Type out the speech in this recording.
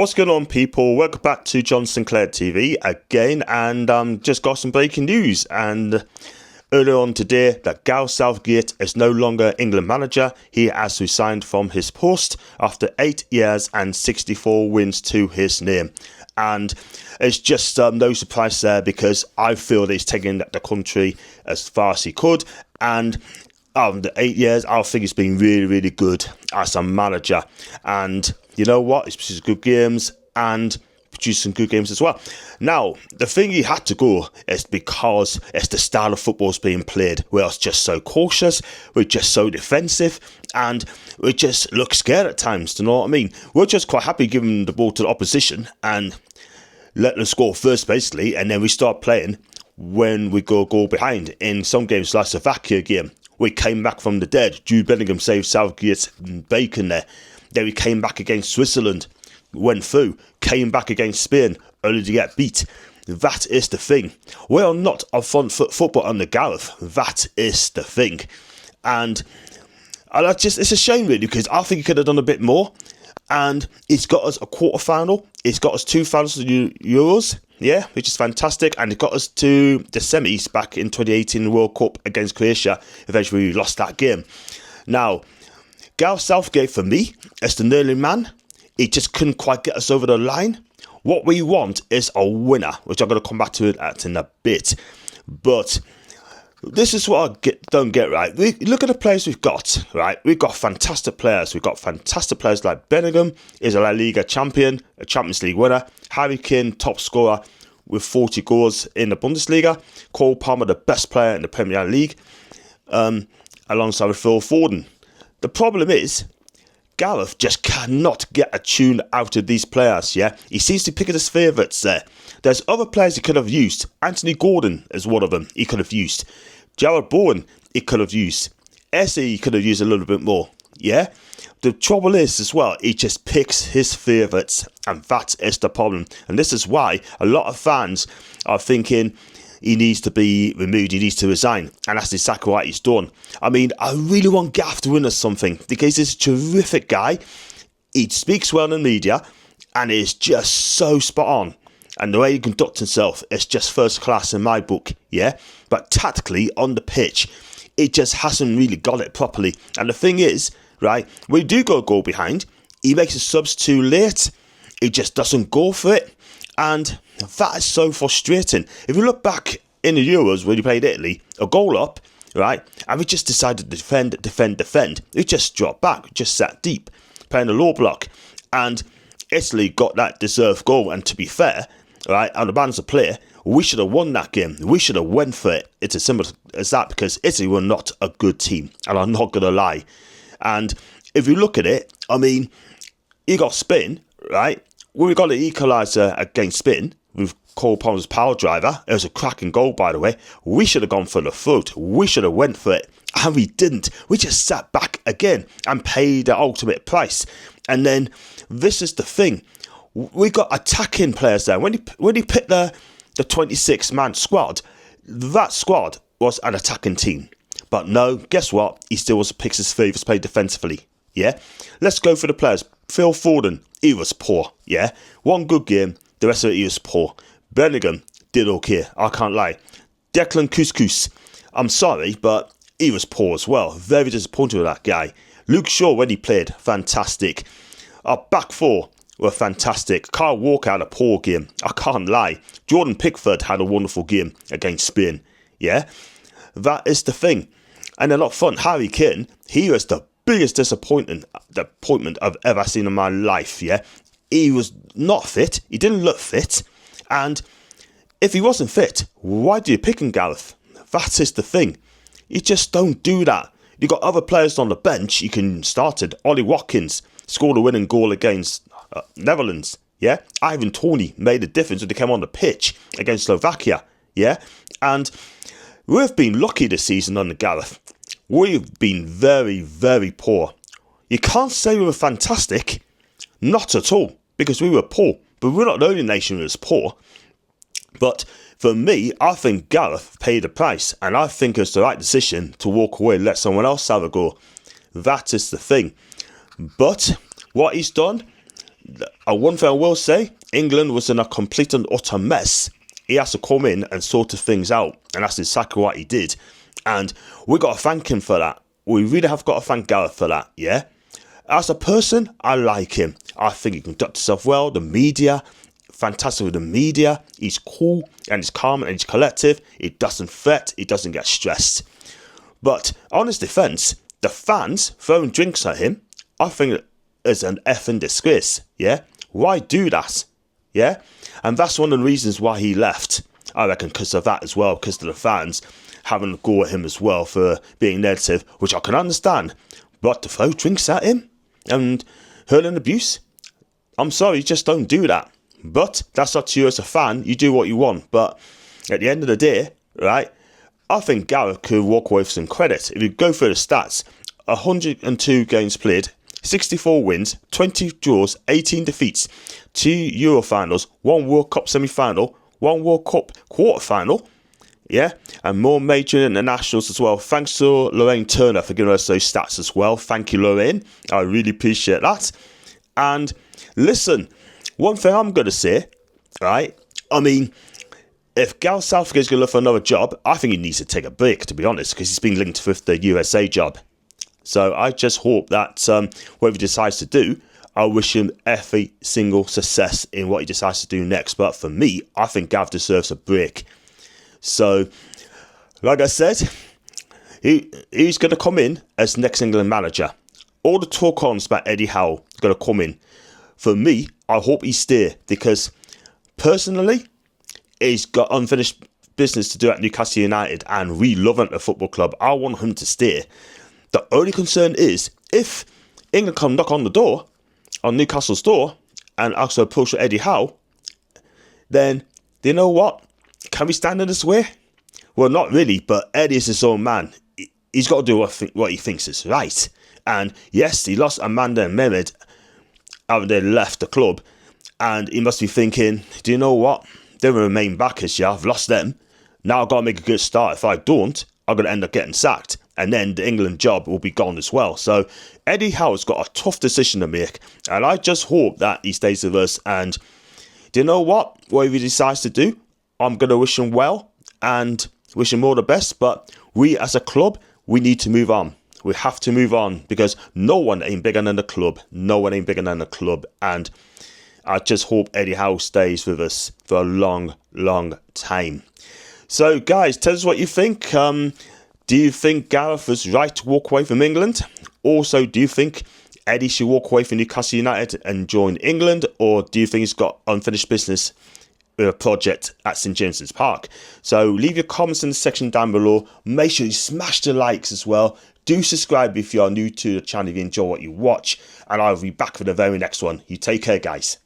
What's going on, people? Welcome back to John Sinclair TV again, and just got some breaking news. And earlier on today, that Gareth Southgate is no longer England manager. He has resigned from his post after 8 years and 64 wins to his name. And it's just no surprise there, because I feel that he's taken the country as far as he could. And the 8 years, I think he's been really, really good as a manager. And you know what? He's produced good games and produced some good games as well. Now, the thing he had to go is because it's the style of football's being played. We're just so cautious, we're just so defensive, and we just look scared at times, do you know what I mean? We're just quite happy giving the ball to the opposition and letting them score first, basically, and then we start playing when we go a goal behind. In some games, like Slovakia game, we came back from the dead. Jude Bellingham saved Southgate's bacon there. Then we came back against Switzerland, went through, came back against Spain, only to get beat. That is the thing. We are not a front foot football under Gareth. That is the thing. And it's a shame, really, because I think he could have done a bit more. And he's got us a quarter-final. He's got us 2 finals of the Euros, yeah, which is fantastic. And he got us to the semis back in 2018 World Cup against Croatia. Eventually, we lost that game. Now, Gareth Southgate, for me, is the knurling man. He just couldn't quite get us over the line. What we want is a winner, which I'm going to come back to it in a bit. But this is what I don't get right. Look at the players we've got, right? We've got fantastic players. We've got fantastic players like Bellingham, is a La Liga champion, a Champions League winner. Harry Kane, top scorer with 40 goals in the Bundesliga. Cole Palmer, the best player in the Premier League, alongside with Phil Foden. The problem is, Gareth just cannot get a tune out of these players, yeah? He seems to pick at his favourites there. There's other players he could have used. Anthony Gordon is one of them he could have used. Jared Bowen he could have used. Esse he could have used a little bit more, yeah? The trouble is, as well, he just picks his favourites, and that is the problem. And this is why a lot of fans are thinking he needs to be removed, he needs to resign. And that's exactly what he's done. I mean, I really want Gaff to win us something, because he's a terrific guy. He speaks well in the media, and is just so spot on. And the way he conducts himself is just first class in my book, yeah? But tactically, on the pitch, it just hasn't really got it properly. And the thing is, right, when we do go a goal behind, he makes his subs too late. He just doesn't go for it. And that is so frustrating. If you look back in the Euros when you played Italy, a goal up, right, and we just decided to defend. We just dropped back, just sat deep, playing a low block. And Italy got that deserved goal. And to be fair, right, on the balance of play, we should have won that game. We should have went for it. It's as simple as that, because Italy were not a good team. And I'm not going to lie. And if you look at it, I mean, you got Spain, right? When we got the equaliser against Spain with Cole Palmer's power driver, it was a cracking goal, by the way. We should have gone for the throat. We should have went for it. And we didn't. We just sat back again and paid the ultimate price. And then this is the thing. We got attacking players there. When he picked the 26-man squad, that squad was an attacking team. But no, guess what? He still was picks his favourites, play defensively. Yeah? Let's go for the players. Phil Foden, he was poor. Yeah? One good game, the rest of it he was poor. Bellingham did okay, I can't lie. Declan Couscous, I'm sorry, but he was poor as well. Very disappointed with that guy. Luke Shaw, when he played, fantastic. Our back four were fantastic. Kyle Walker had a poor game, I can't lie. Jordan Pickford had a wonderful game against Spain. Yeah? That is the thing. And then up front, Harry Kane, he was the biggest disappointment I've ever seen in my life, yeah? He was not fit, he didn't look fit, and if he wasn't fit, why do you pick him, Gareth? That is the thing. You just don't do that. You got other players on the bench you can start it. Ollie Watkins scored a winning goal against Netherlands, yeah? Ivan Toney made a difference when he came on the pitch against Slovakia, yeah? And we've been lucky this season under Gareth. We've been very, very poor. You can't say we were fantastic. Not at all. Because we were poor. But we're not the only nation who was poor. But for me, I think Gareth paid the price. And I think it's the right decision to walk away and let someone else have a go. That is the thing. But what he's done, one thing I will say, England was in a complete and utter mess. He has to come in and sort things out, and that's exactly what he did. And we got to thank him for that. We really have got to thank Gareth for that, yeah? As a person, I like him. I think he conducts himself well. The media, fantastic with the media. He's cool and he's calm and he's collective. He doesn't fret. He doesn't get stressed. But on his defence, the fans throwing drinks at him, I think is an effing disgrace, yeah? Why do that, yeah? And that's one of the reasons why he left. I reckon because of that as well, because of the fans having a go at him as well for being negative, which I can understand. But to throw drinks at him and hurling abuse, I'm sorry, just don't do that. But that's up to you as a fan. You do what you want. But at the end of the day, right, I think Gareth could walk away with some credit. If you go through the stats, 102 games played, 64 wins, 20 draws, 18 defeats, 2 Euro finals, 1 World Cup semi-final, 1 World Cup quarter-final, yeah, and more major internationals as well. Thanks to Lorraine Turner for giving us those stats as well. Thank you, Lorraine. I really appreciate that. And listen, one thing I'm going to say, right, I mean, if Gareth Southgate is going to look for another job, I think he needs to take a break, to be honest, because he's been linked with the USA job. So I just hope that whatever he decides to do, I wish him every single success in what he decides to do next. But for me, I think Gareth deserves a break. So, like I said, he's going to come in as next England manager. All the talk on about Eddie Howe is going to come in. For me, I hope he stay, because personally, he's got unfinished business to do at Newcastle United, and we love him at the football club. I want him to stay. The only concern is, if England come knock on the door, on Newcastle's door, and ask to approach Eddie Howe, then, do you know what? Can we stand in his way? Well, not really, but Eddie is his own man. He's got to do what he thinks is right. And yes, he lost Amanda and Mehmed after they left the club, and he must be thinking, do you know what? They were main backers, yeah, I've lost them. Now I've got to make a good start. If I don't, I'm going to end up getting sacked. And then the England job will be gone as well. So Eddie Howe's got a tough decision to make. And I just hope that he stays with us. And do you know what? Whatever he decides to do, I'm going to wish him well and wish him all the best. But we as a club, we need to move on. We have to move on, because no one ain't bigger than the club. No one ain't bigger than the club. And I just hope Eddie Howe stays with us for a long, long time. So, guys, tell us what you think. Do you think Gareth was right to walk away from England? Also, do you think Eddie should walk away from Newcastle United and join England? Or do you think he's got unfinished business with a project at St James's Park? So leave your comments in the section down below. Make sure you smash the likes as well. Do subscribe if you are new to the channel if you enjoy what you watch. And I'll be back for the very next one. You take care, guys.